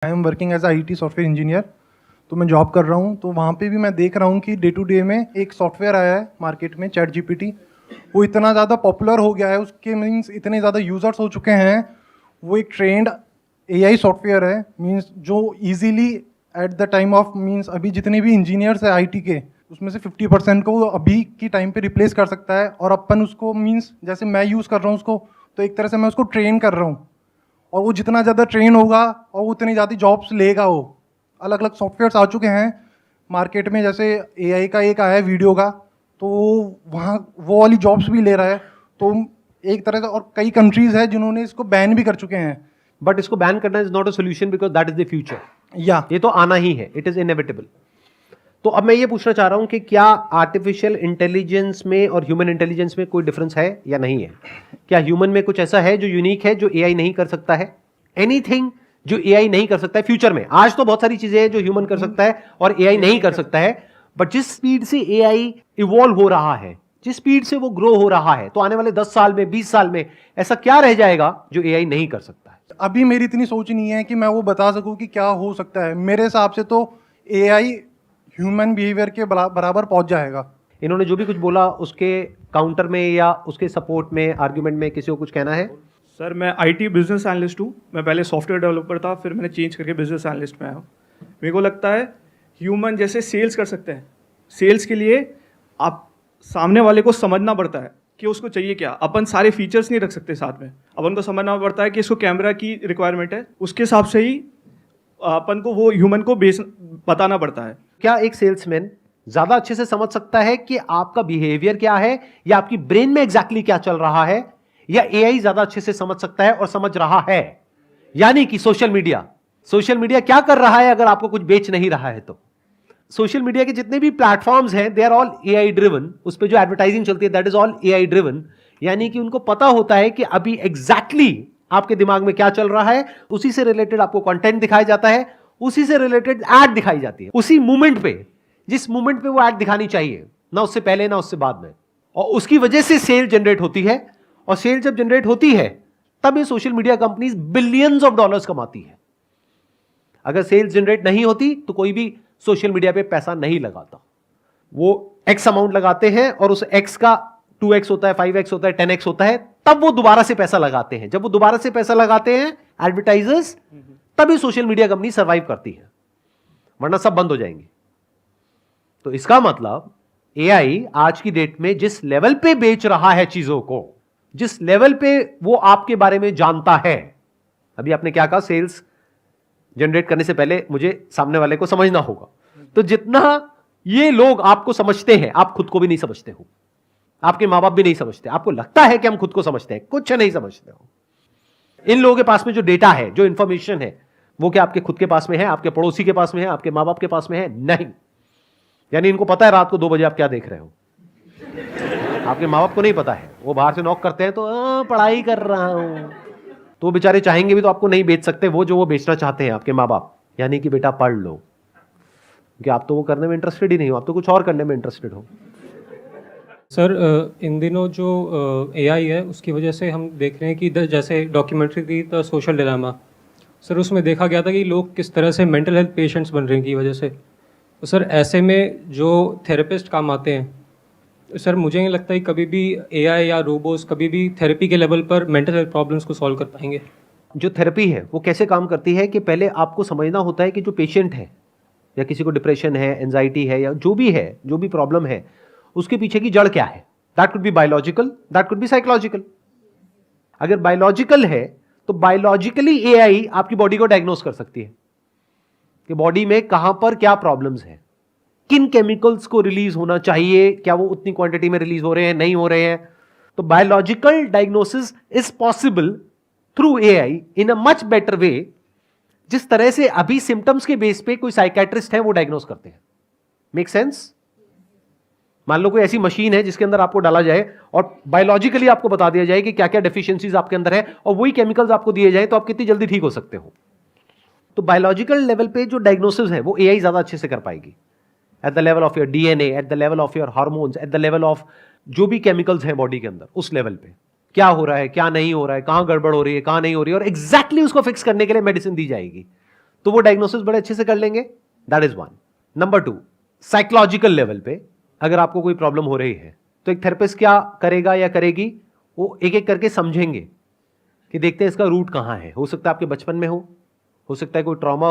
I am working as I T software engineer. तो मैं job कर रहा हूँ, तो वहाँ पे भी मैं देख रहा हूँ कि डे टू डे में एक सॉफ्टवेयर आया है मार्केट में, चैट जीपीटी। वो इतना ज़्यादा पॉपुलर हो गया है, उसके मीन्स इतने ज़्यादा यूज़र्स हो चुके हैं। वो एक ट्रेंड एआई सॉफ्टवेयर है, मीन्स जो easily at the time of means अभी जितने भी इंजीनियर्स हैं आईटी के, उसमें से 50% को वो अभी की टाइम पे रिप्लेस कर सकता है। और अपन उसको मीन्स जैसे मैं यूज़ कर रहा हूँ उसको, तो एक तरह से मैं उसको ट्रेन कर रहा हूँ, और वो जितना ज़्यादा ट्रेन होगा और वो उतनी ज़्यादा जॉब्स लेगा। वो अलग अलग सॉफ्टवेयर्स आ चुके हैं मार्केट में, जैसे एआई का एक आया है वीडियो का, तो वहाँ वो वाली जॉब्स भी ले रहा है। तो एक तरह से, और कई कंट्रीज़ है जिन्होंने इसको बैन भी कर चुके हैं। बट इसको बैन करना is not a solution because that is the future. या ये तो आना ही है, इट इज इनएविटेबल। तो अब मैं ये पूछना चाह रहा हूं कि क्या आर्टिफिशियल इंटेलिजेंस में और ह्यूमन इंटेलिजेंस में कोई डिफरेंस है या नहीं है? क्या ह्यूमन में कुछ ऐसा है जो यूनिक है, जो एआई नहीं कर सकता है? एनीथिंग जो एआई नहीं कर सकता है फ्यूचर में? आज तो बहुत सारी चीजें हैं जो ह्यूमन कर सकता है और एआई नहीं कर सकता है, बट जिस स्पीड से एआई इवॉल्व हो रहा है, जिस स्पीड से वो ग्रो हो रहा है, तो आने वाले 10 साल में, 20 साल में ऐसा क्या रह जाएगा जो एआई नहीं कर सकता है? अभी मेरी इतनी सोच नहीं है कि मैं वो बता सकूं कि क्या हो सकता है। मेरे हिसाब से तो एआई ह्यूमन बिहेवियर के बराबर पहुंच जाएगा। इन्होंने जो भी कुछ बोला उसके काउंटर में या उसके सपोर्ट में, आर्ग्यूमेंट में किसी को कुछ कहना है? सर, मैं आईटी बिजनेस एनालिस्ट हूँ। मैं पहले सॉफ्टवेयर डेवलपर था, फिर मैंने चेंज करके बिजनेस एनालिस्ट में आया हूँ। मेरे को लगता है ह्यूमन जैसे सेल्स कर सकते हैं, सेल्स के लिए आप सामने वाले को समझना पड़ता है कि उसको चाहिए क्या। अपन सारे फीचर्स नहीं रख सकते साथ में, अपन को समझना पड़ता है कि इसको कैमरा की रिक्वायरमेंट है, उसके हिसाब से ही अपन को वो ह्यूमन को बताना पड़ता है। क्या एक सेल्समैन ज्यादा अच्छे से समझ सकता है कि आपका बिहेवियर क्या है या आपकी ब्रेन में एग्जैक्टली क्या चल रहा है, या एआई ज्यादा अच्छे से समझ सकता है और समझ रहा है? यानी कि सोशल मीडिया क्या कर रहा है अगर आपको कुछ बेच नहीं रहा है तो? सोशल मीडिया के जितने भी प्लेटफॉर्म्स हैं, they are all AI driven. उस पर जो एडवर्टाइजिंग चलती है, that is all AI driven. यानी कि उनको पता होता है कि अभी एग्जैक्टली आपके दिमाग में क्या चल रहा है, उसी से रिलेटेड आपको कंटेंट दिखाया जाता है, उसी से रिलेटेड एड दिखाई जाती है, उसी मोमेंट पे, जिस मोमेंट पे वो एड दिखानी चाहिए, ना उससे पहले ना उससे बाद में। और उसकी वजह से सेल जनरेट होती है, और सेल जब जनरेट होती है तब ये social media companies billions of dollars कमाती है। अगर सेल्स जनरेट नहीं होती तो कोई भी सोशल मीडिया पे पैसा नहीं लगाता। वो एक्स अमाउंट लगाते हैं और उस एक्स का 2x होता है, 5x होता है, 10x होता है, तब वो दोबारा से पैसा लगाते हैं। जब वो दोबारा से पैसा लगाते हैं एडवर्टाइजर्स, तभी सोशल मीडिया कंपनी सर्वाइव करती है, वरना सब बंद हो जाएंगे। तो इसका मतलब एआई आज की डेट में जिस लेवल पे बेच रहा है चीजों को, जिस लेवल पे वो आपके बारे में जानता है, अभी आपने क्या कहा, सेल्स जनरेट करने से पहले मुझे सामने वाले को समझना होगा। तो जितना ये लोग आपको समझते हैं, आप खुद को भी नहीं समझते हो, आपके मां बाप भी नहीं समझते। आपको लगता है कि हम खुद को समझते हैं, कुछ नहीं समझते हो। इन लोगों के पास में जो डेटा है, जो इंफॉर्मेशन है, वो क्या आपके खुद के पास में है, आपके पड़ोसी के पास में है, आपके मां बाप के पास में है? नहीं। यानी इनको पता है रात को 2 बजे आप क्या देख रहे हो, आपके मां बाप को नहीं पता है। वो बाहर से नॉक करते हैं तो पढ़ाई कर रहा हूं, तो वो बेचारे चाहेंगे भी तो आपको नहीं बेच सकते वो जो वो बेचना चाहते हैं आपके माँ बाप। यानी कि बेटा पढ़ लो, क्योंकि आप तो वो करने में इंटरेस्टेड ही नहीं हो, आप तो कुछ और करने में इंटरेस्टेड हो। सर, इन दिनों जो एआई है उसकी वजह से हम देख रहे हैं कि जैसे डॉक्यूमेंट्री थी द सोशल डिलेमा, सर उसमें देखा गया था कि लोग किस तरह से मेंटल हेल्थ पेशेंट्स बन रहे हैं की वजह से। तो सर ऐसे में जो थेरेपिस्ट काम आते हैं, सर मुझे नहीं लगता कि कभी भी एआई या रोबोट्स कभी भी थेरेपी के लेवल पर मेंटल हेल्थ प्रॉब्लम्स को सॉल्व कर पाएंगे। जो थेरेपी है वो कैसे काम करती है कि पहले आपको समझना होता है कि जो पेशेंट है, या किसी को डिप्रेशन है, एंजाइटी है, या जो भी है, जो भी प्रॉब्लम है, उसके पीछे की जड़ क्या है। That could be biological, that could be psychological. अगर बायोलॉजिकल है तो बायोलॉजिकली एआई आपकी बॉडी को डायग्नोस कर सकती है कि बॉडी में कहां पर क्या प्रॉब्लम्स है, किन केमिकल्स को रिलीज होना चाहिए, क्या वो उतनी क्वांटिटी में रिलीज हो रहे हैं, नहीं हो रहे हैं। तो biological diagnosis is possible through AI in a much better way, जिस तरह से अभी सिम्टम्स के बेस पे कोई साइकेट्रिस्ट है वो डायग्नोस करते हैं। Make sense? मान लो कोई ऐसी मशीन है जिसके अंदर आपको डाला जाए और बायोलॉजिकली आपको बता दिया जाए कि क्या क्या डेफिशिएंसीज आपके अंदर है, और वही केमिकल्स आपको दिए जाए तो आप कितनी जल्दी ठीक हो सकते हो। तो बायोलॉजिकल लेवल पे जो डायग्नोसिस है वो एआई ज्यादा अच्छे से कर पाएगी। At the level of your DNA, at the level of your hormones, at the level of जो भी केमिकल्स हैं बॉडी के अंदर, उस लेवल पे क्या हो रहा है, क्या नहीं हो रहा है, कहां गड़बड़ हो रही है, कहां नहीं हो रही है, और एग्जैक्टली उसको फिक्स करने के लिए मेडिसिन दी जाएगी। तो वो डायग्नोसिस बड़े अच्छे से कर लेंगे। That is one. Number 2, psychological level पे अगर आपको कोई प्रॉब्लम हो रही है तो एक थेरेपिस्ट क्या करेगा या करेगी, वो एक एक करके समझेंगे कि देखते हैं इसका रूट कहां है। हो सकता है आपके बचपन में हो सकता है कोई ट्रॉमा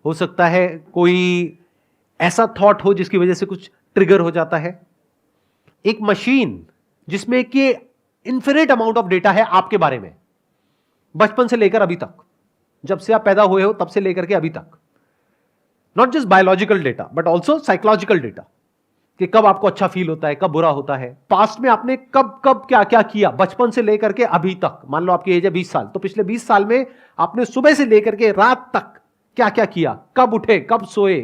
हो सकता है कोई ऐसा थॉट हो जिसकी वजह से कुछ ट्रिगर हो जाता है। एक मशीन जिसमें कि इन्फिनिट अमाउंट ऑफ डेटा है आपके बारे में, बचपन से लेकर अभी तक, जब से आप पैदा हुए हो तब से लेकर के अभी तक, not just biological data but also psychological data, कि कब आपको अच्छा फील होता है, कब बुरा होता है, पास्ट में आपने कब कब क्या क्या किया, बचपन से लेकर के अभी तक। मान लो आपकी एज है 20 साल, तो पिछले 20 साल में आपने सुबह से लेकर के रात तक क्या क्या किया, कब उठे, कब सोए,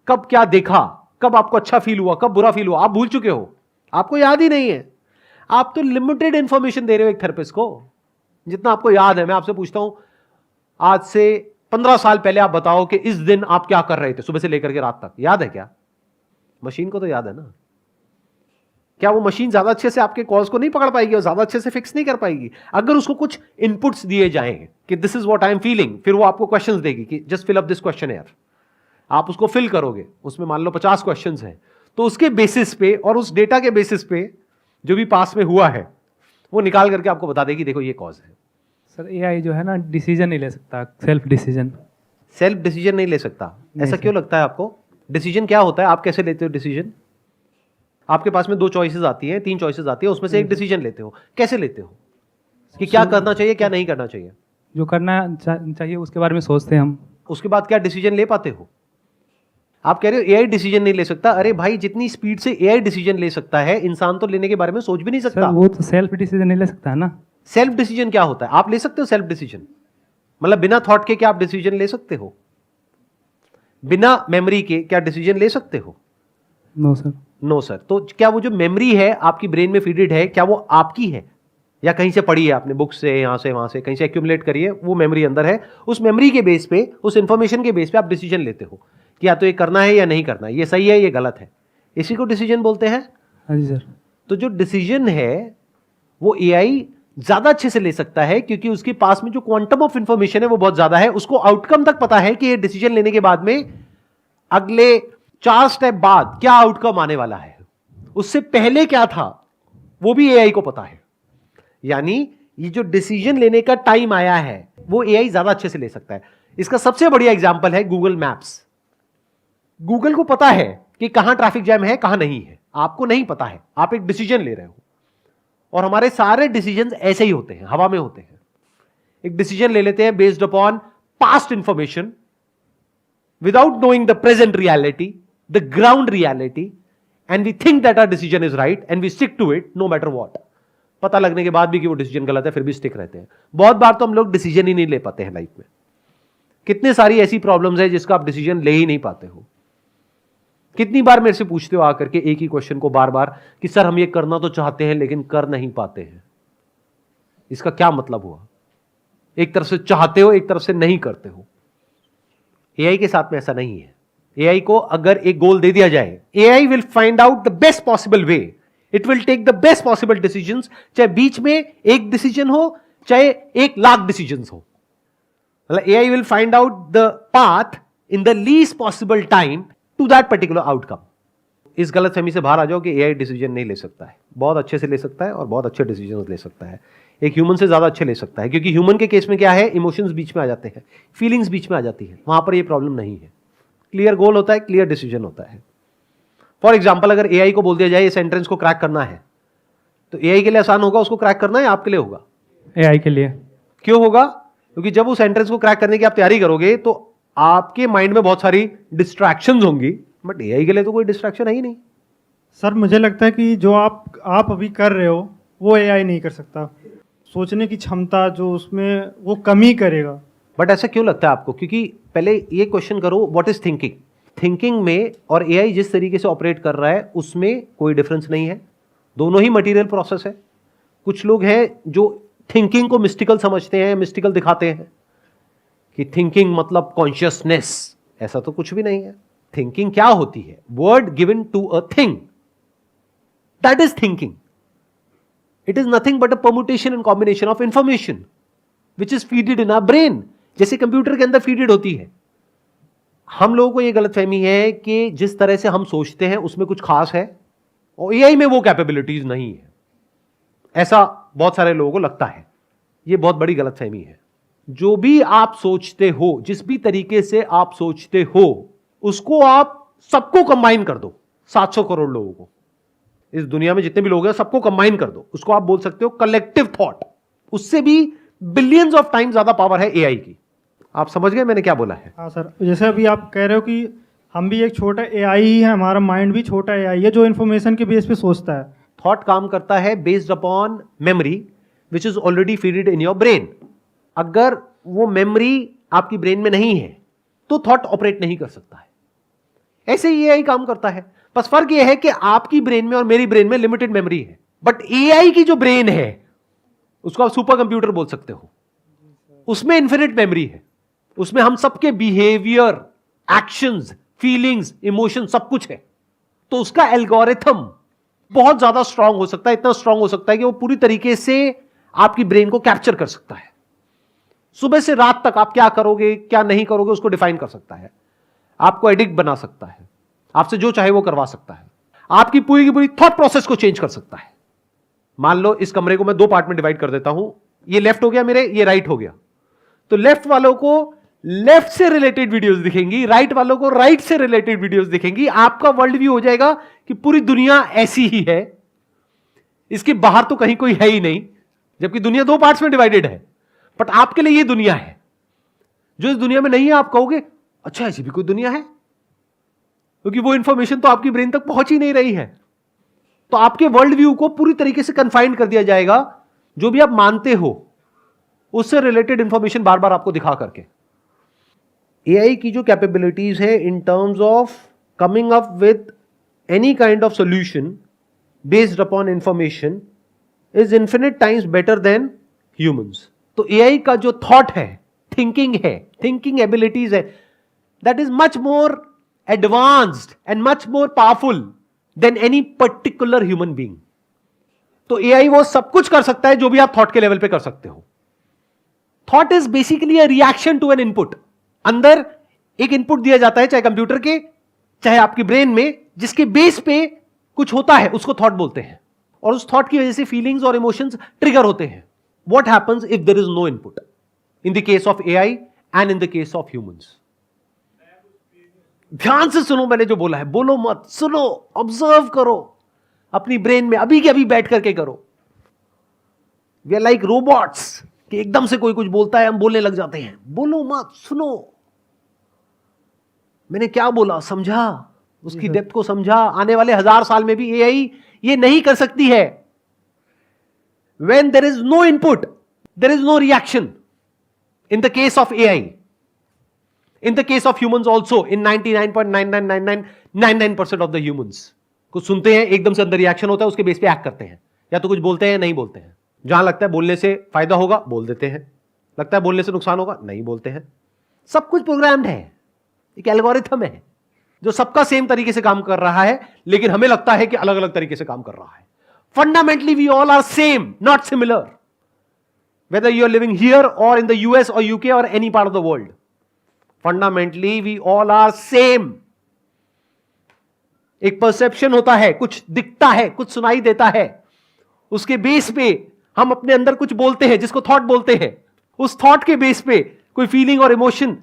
कब क्या देखा, कब आपको अच्छा फील हुआ, कब बुरा फील हुआ, आप भूल चुके हो, आपको याद ही नहीं है। आप तो लिमिटेड इंफॉर्मेशन दे रहे हो एक थेरेपिस्ट को, जितना आपको याद है। मैं आपसे पूछता हूं, आज से 15 साल पहले आप बताओ कि इस दिन आप क्या कर रहे थे सुबह से लेकर के रात तक, याद है क्या? मशीन को तो याद है ना। क्या वो मशीन ज्यादा अच्छे से आपके कॉल्स को नहीं पकड़ पाएगी और ज्यादा अच्छे से फिक्स नहीं कर पाएगी? अगर उसको कुछ इनपुट्स दिए जाएंगे कि this is what I am feeling, फिर वो आपको क्वेश्चंस देगी कि just fill up this question यार, आप उसको फिल करोगे, उसमें मान लो 50 क्वेश्चंस हैं, तो उसके बेसिस पे और उस डेटा के बेसिस पे जो भी पास में हुआ है वो निकाल करके आपको बता देगी देखो ये कॉज है। सर एआई जो है ना डिसीजन नहीं ले सकता, सेल्फ डिसीजन नहीं ले सकता, ऐसा क्यों लगता है आपको? डिसीजन क्या होता है, आप कैसे लेते हो डिसीजन? आपके पास में 2 चॉइसेस आती हैं, 3 चॉइसेस आती है, उसमें से एक डिसीजन लेते हो, कैसे लेते हो कि क्या करना चाहिए क्या नहीं करना चाहिए? जो करना चाहिए उसके बारे में सोचते हैं हम, उसके बाद क्या डिसीजन ले पाते हो? आप कह रहे हो एआई डिसीजन नहीं ले सकता। अरे भाई, जितनी स्पीड से एआई डिसीजन ले सकता है, इंसान तो लेने के बारे में सोच भी नहीं सर सकता। वो तो सेल्फ डिसीजन नहीं ले सकता है ना। सेल्फ डिसीजन क्या होता है? आप ले सकते हो सेल्फ डिसीजन, मतलब बिना थॉट के क्या आप डिसीजन ले सकते हो? बिना मेमोरी के क्या डिसीजन ले सकते हो? No sir. No sir. तो क्या वो जो मेमोरी है आपकी ब्रेन में फीडेड है, क्या वो आपकी है या कहीं से पढ़ी है आपने, बुक से, यहां से वहां से कहीं से एक्यूमुलेट करी है, वो मेमोरी अंदर है, उस मेमोरी के बेस पे, उस इंफॉर्मेशन के बेस पे आप डिसीजन लेते हो कि या तो ये करना है या नहीं करना है, ये सही है ये गलत है, इसी को डिसीजन बोलते हैं। हाँ जी सर। तो जो डिसीजन है वो एआई ज्यादा अच्छे से ले सकता है क्योंकि उसके पास में जो क्वांटम ऑफ इंफॉर्मेशन है वो बहुत ज्यादा है। उसको आउटकम तक पता है कि ये डिसीजन लेने के बाद में अगले 4 स्टेप बाद क्या आउटकम आने वाला है, उससे पहले क्या था वो भी एआई को पता है। यानी ये जो डिसीजन लेने का टाइम आया है वो एआई ज्यादा अच्छे से ले सकता है। इसका सबसे बढ़िया एग्जांपल है गूगल मैप्स। गूगल को पता है कि कहां ट्रैफिक जैम है कहां नहीं है, आपको नहीं पता है, आप एक डिसीजन ले रहे हो। और हमारे सारे डिसीजन ऐसे ही होते हैं, हवा में होते हैं। एक डिसीजन ले लेते हैं based upon past information without knowing the present reality, the ground reality, and we think that our decision is right and we stick to it no matter what. पता लगने के बाद भी कि वो डिसीजन गलत है फिर भी स्टिक रहते हैं। बहुत बार तो हम लोग डिसीजन ही नहीं ले पाते हैं लाइफ में। कितने सारी ऐसी प्रॉब्लम्स है जिसका आप डिसीजन ले ही नहीं पाते हो। कितनी बार मेरे से पूछते हो आकर के एक ही क्वेश्चन को बार बार कि सर हम ये करना तो चाहते हैं लेकिन कर नहीं पाते हैं, इसका क्या मतलब हुआ? एक तरफ से चाहते हो एक तरफ से नहीं करते हो। एआई के साथ में ऐसा नहीं है। एआई को अगर एक गोल दे दिया जाए, AI will find out the best possible way, it will take the best possible decisions, चाहे बीच में एक डिसीजन हो चाहे 1 लाख डिसीजंस हो। मतलब AI will find out the path in the least possible time to that particular outcome. इस गलतफहमी से बाहर आ जाओ कि एआई डिसीजन नहीं ले सकता है। बहुत अच्छे से ले सकता है और बहुत अच्छे डिसीजन ले सकता है। एक ह्यूमन से ज्यादा अच्छे ले सकता है क्योंकि ह्यूमन के केस में क्या है, इमोशंस बीच में आ जाते हैं, फीलिंग्स बीच में आ जाती है, वहां पर ये प्रॉब्लम नहीं है। क्लियर गोल होता है, क्लियर डिसीजन होता है। फॉर एग्जाम्पल अगर एआई को बोल दिया जाए इस एंट्रेंस को क्रैक करना है तो एआई के लिए आसान होगा उसको क्रैक करना, या आपके लिए होगा? एआई के लिए। क्यों होगा? क्योंकि जब उस एंट्रेंस को क्रैक करने की आप तैयारी करोगे तो आपके माइंड में बहुत सारी डिस्ट्रैक्शंस होंगी, बट एआई के लिए तो कोई डिस्ट्रैक्शन है ही नहीं। सर मुझे लगता है कि जो आप अभी कर रहे हो वो एआई नहीं कर सकता। सोचने की क्षमता जो उसमें वो कमी करेगा। बट ऐसा क्यों लगता है आपको? क्योंकि पहले ये क्वेश्चन करो, व्हाट इज थिंकिंग? थिंकिंग में और एआई जिस तरीके से ऑपरेट कर रहा है उसमें कोई डिफरेंस नहीं है, दोनों ही मटेरियल प्रोसेस है। कुछ लोग हैं जो थिंकिंग को मिस्टिकल समझते हैं, मिस्टिकल दिखाते हैं कि थिंकिंग मतलब कॉन्शियसनेस। ऐसा तो कुछ भी नहीं है। थिंकिंग क्या होती है? Word given to a thing, that is thinking. It is nothing but a permutation and combination of information which is feeded in our brain. जैसे कंप्यूटर के अंदर फीडेड होती है। हम लोगों को यह गलतफहमी है कि जिस तरह से हम सोचते हैं उसमें कुछ खास है और एआई में वो कैपेबिलिटीज नहीं है, ऐसा बहुत सारे लोगों को लगता है। यह बहुत बड़ी गलतफहमी है। जो भी आप सोचते हो, जिस भी तरीके से आप सोचते हो, उसको आप सबको कंबाइन कर दो, 700 करोड़ लोगों को, इस दुनिया में जितने भी लोग हैं सबको कंबाइन कर दो, उसको आप बोल सकते हो कलेक्टिव थॉट। उससे भी बिलियंस ऑफ टाइम ज्यादा पावर है एआई की। आप समझ गए मैंने क्या बोला है? हाँ सर, जैसे अभी आप कह रहे हो कि हम भी एक छोटा एआई ही है, हमारा माइंड भी छोटा एआई है जो इन्फॉर्मेशन के बेस पे सोचता है। थॉट काम करता है based upon memory which is already feeded in your brain. अगर वो मेमोरी आपकी ब्रेन में नहीं है तो थॉट ऑपरेट नहीं कर सकता है। ऐसे ही एआई काम करता है, बस फर्क यह है कि आपकी ब्रेन में और मेरी ब्रेन में लिमिटेड मेमोरी है, बट एआई की जो ब्रेन है उसको आप सुपर कंप्यूटर बोल सकते हो, उसमें इन्फिनिट मेमोरी है। उसमें हम सबके बिहेवियर, एक्शंस, फीलिंग्स, इमोशन सब कुछ है। तो उसका एल्गोरिथम बहुत ज्यादा स्ट्रांग हो सकता है, इतना स्ट्रांग हो सकता है कि वो पूरी तरीके से आपकी ब्रेन को कैप्चर कर सकता है। सुबह से रात तक आप क्या करोगे क्या नहीं करोगे उसको डिफाइन कर सकता है, आपको एडिक्ट बना सकता है, आपसे जो चाहे वो करवा सकता है, आपकी पूरी की पूरी थॉट प्रोसेस को चेंज कर सकता है। मान लो इस कमरे को मैं 2 पार्ट में डिवाइड कर देता हूं, ये लेफ्ट हो गया मेरे, ये राइट हो गया, तो लेफ्ट वालों को लेफ्ट से रिलेटेड वीडियोस दिखेंगी, राइट वालों को राइट से रिलेटेड वीडियोस दिखेंगी। आपका वर्ल्ड व्यू हो जाएगा कि पूरी दुनिया ऐसी ही है, इसके बाहर तो कहीं कोई है ही नहीं, जबकि दुनिया 2 पार्ट्स में डिवाइडेड है। बट आपके लिए ये दुनिया है, जो इस दुनिया में नहीं है आप कहोगे अच्छा ऐसी भी कोई दुनिया है, क्योंकि वो इंफॉर्मेशन तो आपकी ब्रेन तक पहुंच ही नहीं रही है। तो आपके वर्ल्ड व्यू को पूरी तरीके से कन्फाइंड कर दिया जाएगा, जो भी आप मानते हो उससे रिलेटेड इंफॉर्मेशन बार बार आपको दिखा करके। एआई की जो कैपेबिलिटीज है in terms of coming up with any kind of solution based upon information is infinite times better than humans. तो एआई का जो थॉट है, थिंकिंग एबिलिटीज है, that is much more advanced and much more powerful then any particular human being. तो AI वो सब कुछ कर सकता है जो भी आप थॉट के लेवल पे कर सकते हो। Thought is basically a reaction to an input. अंदर एक इनपुट दिया जाता है, चाहे कंप्यूटर के चाहे आपकी ब्रेन में, जिसके बेस पे कुछ होता है उसको थॉट बोलते हैं, और उस थॉट की वजह से फीलिंग्स और इमोशंस ट्रिगर होते हैं। What happens if there is no input in the case of AI and in the case of humans? ध्यान से सुनो मैंने जो बोला है, बोलो मत, सुनो, ऑब्जर्व करो अपनी ब्रेन में, अभी के अभी बैठ करके करो। वी आर लाइक रोबोट्स कि एकदम से कोई कुछ बोलता है हम बोलने लग जाते हैं। बोलो मत, सुनो, मैंने क्या बोला, समझा, उसकी डेप्थ को समझा। आने वाले 1000 साल में भी एआई ये नहीं कर सकती है। When there is no input, there is no reaction. In the case of AI, in the case of humans also, in 99.999999% of the humans, कुछ सुनते हैं एकदम से अंदर रिएक्शन होता है, उसके बेस पे एक्ट करते हैं, या तो कुछ बोलते हैं या नहीं बोलते हैं। जहां लगता है बोलने से फायदा होगा बोल देते हैं, लगता है बोलने से नुकसान होगा नहीं बोलते हैं। सब कुछ प्रोग्राम्ड है, एक एल्गोरिथम है जो सबका सेम तरीके से काम कर रहा है, लेकिन हमें लगता है कि अलग अलग तरीके से काम कर रहा है। Fundamentally, we all are same, not similar. Whether you are living here or in the US or UK or any part of the world. Fundamentally, we all are same. एक perception होता है, कुछ दिखता है, कुछ सुनाई देता है, उसके बेस पे हम अपने अंदर कुछ बोलते हैं जिसको थॉट बोलते हैं। उस थॉट के बेस पे कोई फीलिंग और इमोशन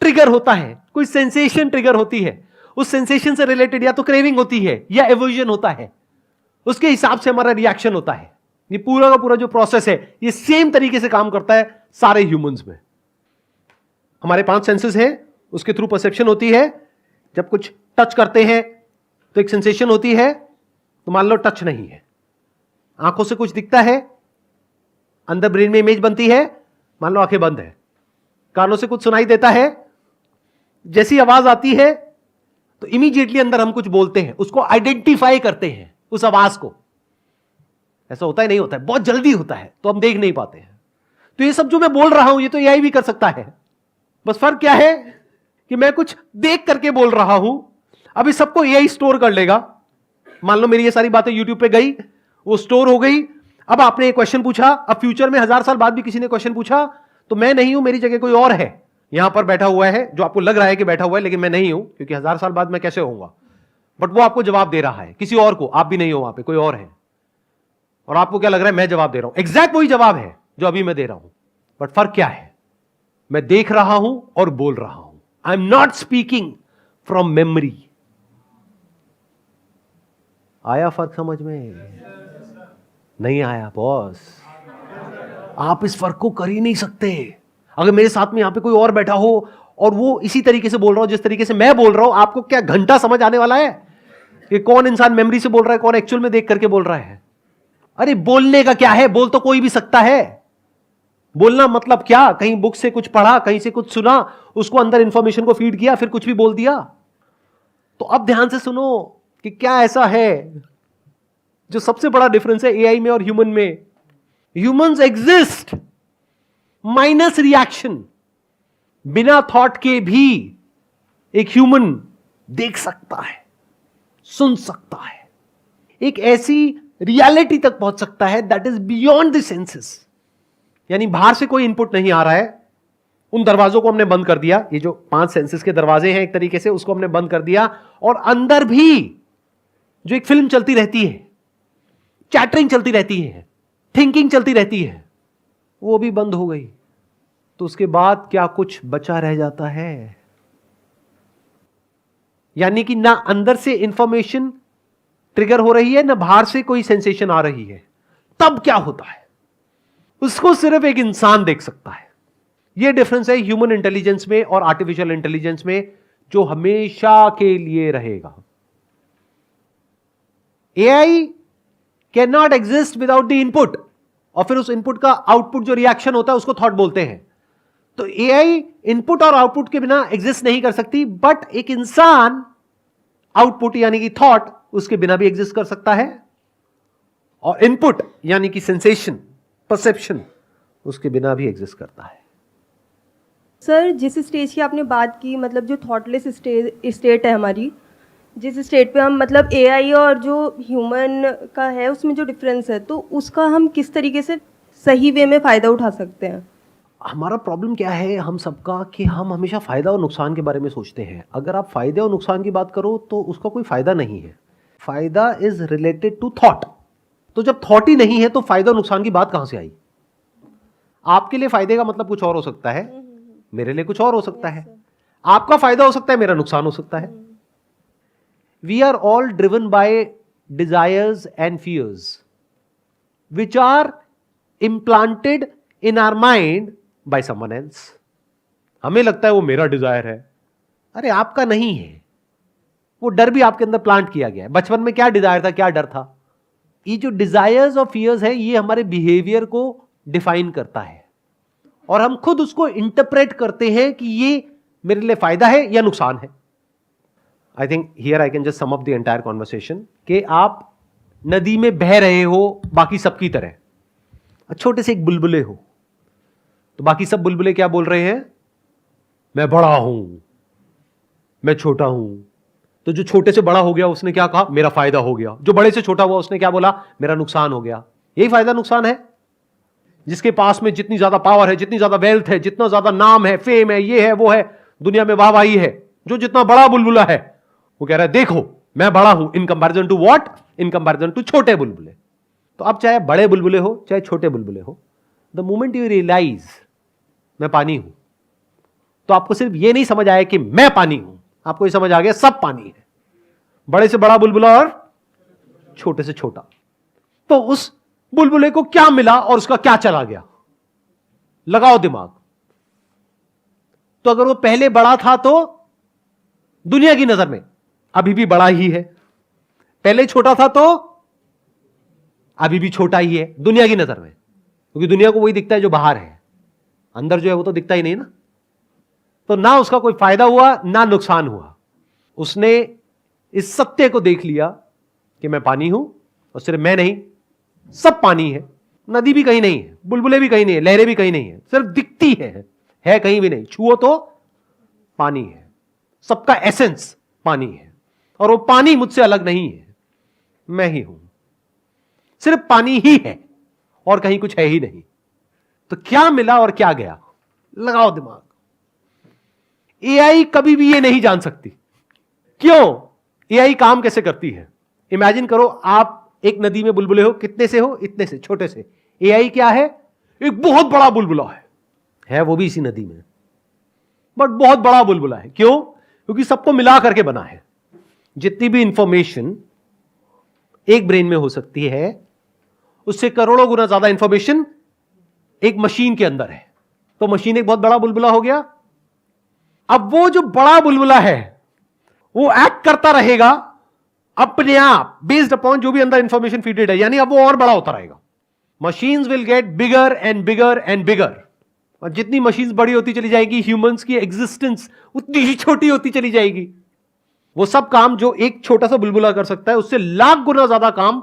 ट्रिगर होता है, कोई सेंसेशन ट्रिगर होती है, उस सेंसेशन से रिलेटेड या तो क्रेविंग होती है या एवर्जन होता है, उसके हिसाब से हमारा रिएक्शन होता है। ये पूरा का पूरा जो प्रोसेस है ये सेम तरीके से काम करता है सारे ह्यूमंस में। हमारे 5 सेंसेस हैं, उसके थ्रू परसेप्शन होती है। जब कुछ टच करते हैं तो एक सेंसेशन होती है, तो मान लो टच नहीं है, आंखों से कुछ दिखता है, अंदर ब्रेन में इमेज बनती है, मान लो आंखें बंद है। कानों से कुछ सुनाई देता है, जैसी आवाज आती है तो इमीडिएटली अंदर हम कुछ बोलते हैं, उसको आइडेंटिफाई करते हैं उस आवाज को। ऐसा होता है नहीं होता है, बहुत जल्दी होता है तो हम देख नहीं पाते हैं। तो ये सब जो मैं बोल रहा हूं ये तो एआई भी कर सकता है, बस फर्क क्या है कि मैं कुछ देख करके बोल रहा हूं। अभी सबको एआई स्टोर कर लेगा। मान लो मेरी ये सारी बातें यूट्यूब पे गई, वो स्टोर हो गई। अब आपने एक क्वेश्चन पूछा, अब फ्यूचर में 1000 साल बाद भी किसी ने क्वेश्चन पूछा तो मैं नहीं हूं, मेरी जगह कोई और है यहां पर बैठा हुआ है, जो आपको लग रहा है कि बैठा हुआ है, लेकिन मैं नहीं हूं, क्योंकि 1000 साल बाद मैं कैसे होऊंगा। बट वो आपको जवाब दे रहा है किसी और को, आप भी नहीं हो वहां पे, कोई और है, और आपको क्या लग रहा है मैं जवाब दे रहा हूं। एग्जैक्ट वही जवाब है जो अभी मैं दे रहा हूं, बट फर्क क्या है, मैं देख रहा हूं और बोल रहा हूं। I am not speaking from memory. आया फर्क समझ में? नहीं आया बॉस, आप इस फर्क को कर ही नहीं सकते। अगर मेरे साथ में यहां पे कोई और बैठा हो और वो इसी तरीके से बोल रहा हो जिस तरीके से मैं बोल रहा हूं, आपको क्या घंटा समझ आने वाला है कि कौन इंसान मेमोरी से बोल रहा है, कौन एक्चुअल में देख करके बोल रहा है? अरे बोलने का क्या है, बोल तो कोई भी सकता है। बोलना मतलब क्या, कहीं बुक से कुछ पढ़ा, कहीं से कुछ सुना, उसको अंदर इंफॉर्मेशन को फीड किया, फिर कुछ भी बोल दिया। तो अब ध्यान से सुनो कि क्या ऐसा है जो सबसे बड़ा डिफरेंस है एआई में और ह्यूमन में। Humans exist minus reaction. बिना थॉट के भी एक ह्यूमन देख सकता है, सुन सकता है, एक ऐसी रियलिटी तक पहुंच सकता है that is beyond the senses. यानी बाहर से कोई इनपुट नहीं आ रहा है, उन दरवाजों को हमने बंद कर दिया, ये जो 5 सेंसेस के दरवाजे हैं एक तरीके से, उसको हमने बंद कर दिया, और अंदर भी जो एक फिल्म चलती रहती है, चैटरिंग चलती रहती है, थिंकिंग चलती रहती है, वो भी बंद हो गई। तो उसके बाद क्या कुछ बचा रह जाता है? यानी कि ना अंदर से इंफॉर्मेशन ट्रिगर हो रही है, ना बाहर से कोई सेंसेशन आ रही है। तब क्या होता है उसको सिर्फ एक इंसान देख सकता है। यह डिफरेंस है ह्यूमन इंटेलिजेंस में और आर्टिफिशियल इंटेलिजेंस में, जो हमेशा के लिए रहेगा। AI can not exist without the input, और फिर उस इनपुट का आउटपुट जो रिएक्शन होता है उसको थॉट बोलते हैं। तो एआई इनपुट और आउटपुट के बिना एग्जिस्ट नहीं कर सकती, बट एक इंसान आउटपुट यानी कि थॉट उसके बिना भी एग्जिस्ट कर सकता है, और इनपुट यानी कि सेंसेशन, परसेप्शन, उसके बिना भी एग्जिस्ट करता है। सर, जिस स्टेज की आपने बात की, मतलब जो थॉटलेस स्टेट है हमारी, जिस स्टेट पे हम मतलब एआई और जो ह्यूमन का है उसमें जो डिफरेंस है, तो उसका हम किस तरीके से सही वे में फ़ायदा उठा सकते हैं? हमारा प्रॉब्लम क्या है हम सबका कि हम हमेशा फायदा और नुकसान के बारे में सोचते हैं। अगर आप फायदे और नुकसान की बात करो तो उसका कोई फायदा नहीं है। फायदा इज रिलेटेड टू थॉट। तो जब थॉट ही नहीं है तो फायदा और नुकसान की बात कहां से आई? आपके लिए फायदे का मतलब कुछ और हो सकता है, मेरे लिए कुछ और हो सकता है। आपका फायदा हो सकता है, मेरा नुकसान हो सकता है। We are all driven by desires and fears which are implanted in our mind by someone else. हमें लगता है वो मेरा डिजायर है, अरे आपका नहीं है। वो डर भी आपके अंदर प्लांट किया गया है। बचपन में क्या डिजायर था, क्या डर था? ये जो डिजायर्स और फियर्स है ये हमारे बिहेवियर को डिफाइन करता है, और हम खुद उसको इंटरप्रेट करते हैं कि ये मेरे लिए फायदा है या नुकसान है। I think here I can just sum up the entire conversation कि आप नदी में बह रहे हो बाकी सबकी तरह, छोटे से एक बुलबुले हो, तो बाकी सब बुलबुले क्या बोल रहे हैं? मैं बड़ा हूं, मैं छोटा हूं। तो जो छोटे से बड़ा हो गया उसने क्या कहा? मेरा फायदा हो गया। जो बड़े से छोटा हुआ उसने क्या बोला? मेरा नुकसान हो गया। यही फायदा नुकसान है। जिसके पास में जितनी ज्यादा पावर है, जितनी ज्यादा वेल्थ है, जितना ज्यादा नाम है, फेम है, ये है वो है, दुनिया में वाहवाही है, जो जितना बड़ा बुलबुला है वो कह रहा है देखो मैं बड़ा हूं in comparison to what? In comparison to छोटे बुलबुले। तो अब चाहे बड़े बुलबुले हो चाहे छोटे बुलबुले हो, द मोमेंट यू रियलाइज मैं पानी हूं, तो आपको सिर्फ ये नहीं समझ आया कि मैं पानी हूं, आपको ये समझ आ गया सब पानी है। बड़े से बड़ा बुलबुला और छोटे से छोटा। तो उस बुलबुले को क्या मिला और उसका क्या चला गया? लगाओ दिमाग। तो अगर वो पहले बड़ा था तो दुनिया की नजर में अभी भी बड़ा ही है, पहले छोटा था तो अभी भी छोटा ही है दुनिया की नजर में, क्योंकि दुनिया को वही दिखता है जो बाहर है, अंदर जो है वो तो दिखता ही नहीं ना। तो ना उसका कोई फायदा हुआ ना नुकसान हुआ। उसने इस सत्य को देख लिया कि मैं पानी हूं, और सिर्फ मैं नहीं, सब पानी है। नदी भी कहीं नहीं है, बुलबुले भी कहीं नहीं है, लहरें भी कहीं नहीं है, सिर्फ दिखती है कहीं भी नहीं। छुओ तो पानी है, सबका एसेंस पानी है, और वो पानी मुझसे अलग नहीं है, मैं ही हूं। सिर्फ पानी ही है और कहीं कुछ है ही नहीं। तो क्या मिला और क्या गया? लगाओ दिमाग। एआई कभी भी ये नहीं जान सकती। क्यों? एआई काम कैसे करती है? इमेजिन करो आप एक नदी में बुलबुले हो, कितने से हो? इतने से, छोटे से। एआई क्या है? एक बहुत बड़ा बुलबुला है वो भी इसी नदी में, बट बहुत बड़ा बुलबुला है। क्यों? क्योंकि सबको मिला करके बना है। जितनी भी इंफॉर्मेशन एक ब्रेन में हो सकती है, उससे करोड़ों गुना ज्यादा इंफॉर्मेशन एक मशीन के अंदर है। तो मशीन एक बहुत बड़ा बुलबुला हो गया। अब वो जो बड़ा बुलबुला है वो एक्ट करता रहेगा अपने आप, बेस्ड अपॉन जो भी अंदर इंफॉर्मेशन फीडेड है, यानी अब वो और बड़ा होता रहेगा। Machines will get bigger and bigger and bigger, और जितनी मशीन्स बड़ी होती चली जाएगी, ह्यूमंस की एग्जिस्टेंस उतनी ही छोटी होती चली जाएगी। वो सब काम जो एक छोटा सा बुलबुला कर सकता है, उससे लाख गुना ज्यादा काम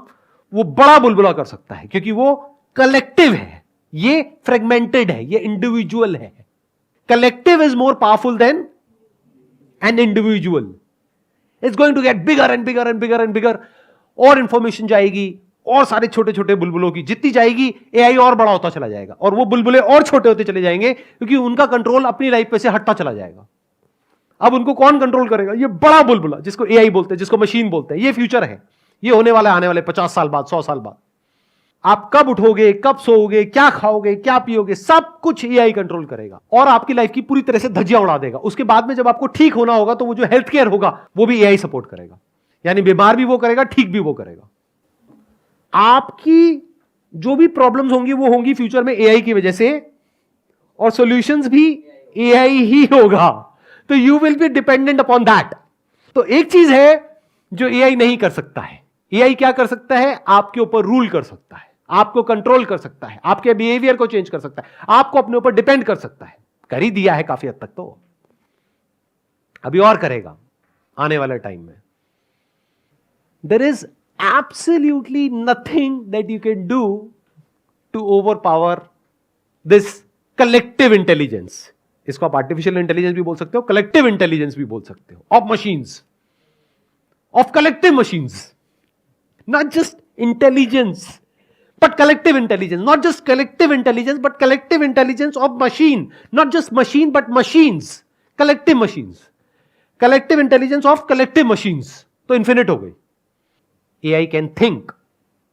वो बड़ा बुलबुला कर सकता है, क्योंकि वो कलेक्टिव है, ये फ्रेगमेंटेड है, ये इंडिविजुअल है। Collective is more powerful than an individual. It's going to get bigger and bigger and bigger and bigger, और इंफॉर्मेशन जाएगी, और सारे छोटे छोटे बुलबुलों की जितनी जाएगी, एआई और बड़ा होता चला जाएगा, और वो बुलबुले और छोटे होते चले जाएंगे, क्योंकि उनका कंट्रोल अपनी लाइफ पे से हटता चला जाएगा। अब उनको कौन कंट्रोल करेगा? ये बड़ा बुलबुला, जिसको एआई बोलते हैं, जिसको मशीन बोलते हैं। ये फ्यूचर है, ये होने वाला है आने वाले 50 साल बाद, 100 साल बाद। आप कब उठोगे, कब सोओगे, क्या खाओगे, क्या पियोगे, सब कुछ एआई कंट्रोल करेगा, और आपकी लाइफ की पूरी तरह से धज्जियां उड़ा देगा। उसके बाद में जब आपको ठीक होना होगा, तो वो जो हेल्थ केयर होगा वो भी एआई सपोर्ट करेगा, यानी बीमार भी वो करेगा, ठीक भी वो करेगा। आपकी जो भी प्रॉब्लम्स होंगी वो होंगी फ्यूचर में एआई की वजह से, और सॉल्यूशंस भी एआई ही होगा। तो you will be dependent upon that. तो एक चीज है जो एआई नहीं कर सकता है। एआई क्या कर सकता है? आपके ऊपर रूल कर सकता है, आपको कंट्रोल कर सकता है, आपके बिहेवियर को चेंज कर सकता है, आपको अपने ऊपर डिपेंड कर सकता है। कर ही दिया है काफी हद तक, तो अभी और करेगा आने वाले टाइम में। There is absolutely nothing that you can do to overpower this collective intelligence. इसको आप आर्टिफिशियल इंटेलिजेंस भी बोल सकते हो, कलेक्टिव इंटेलिजेंस भी बोल सकते हो, of machines, of collective machines. Not just intelligence but collective intelligence, not just collective intelligence but collective intelligence of machine, not just machine but machines, collective machines, collective intelligence of collective machines. तो infinite हो गई। AI can think,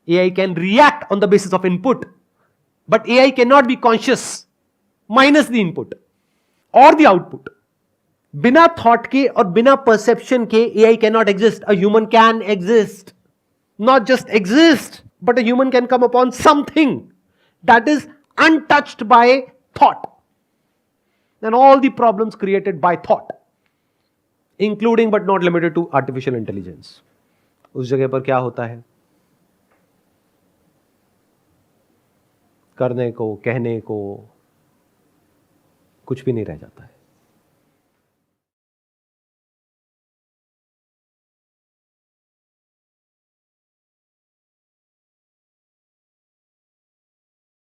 AI can react on the basis of input, but AI cannot be conscious minus the input or the output. बिना thought के और बिना perception के AI cannot exist. A human can exist, not just exist, but a human can come upon something that is untouched by thought, and all the problems created by thought, including but not limited to artificial intelligence. उस जगह पर क्या होता है? करने को, कहने को कुछ भी नहीं रह जाता है।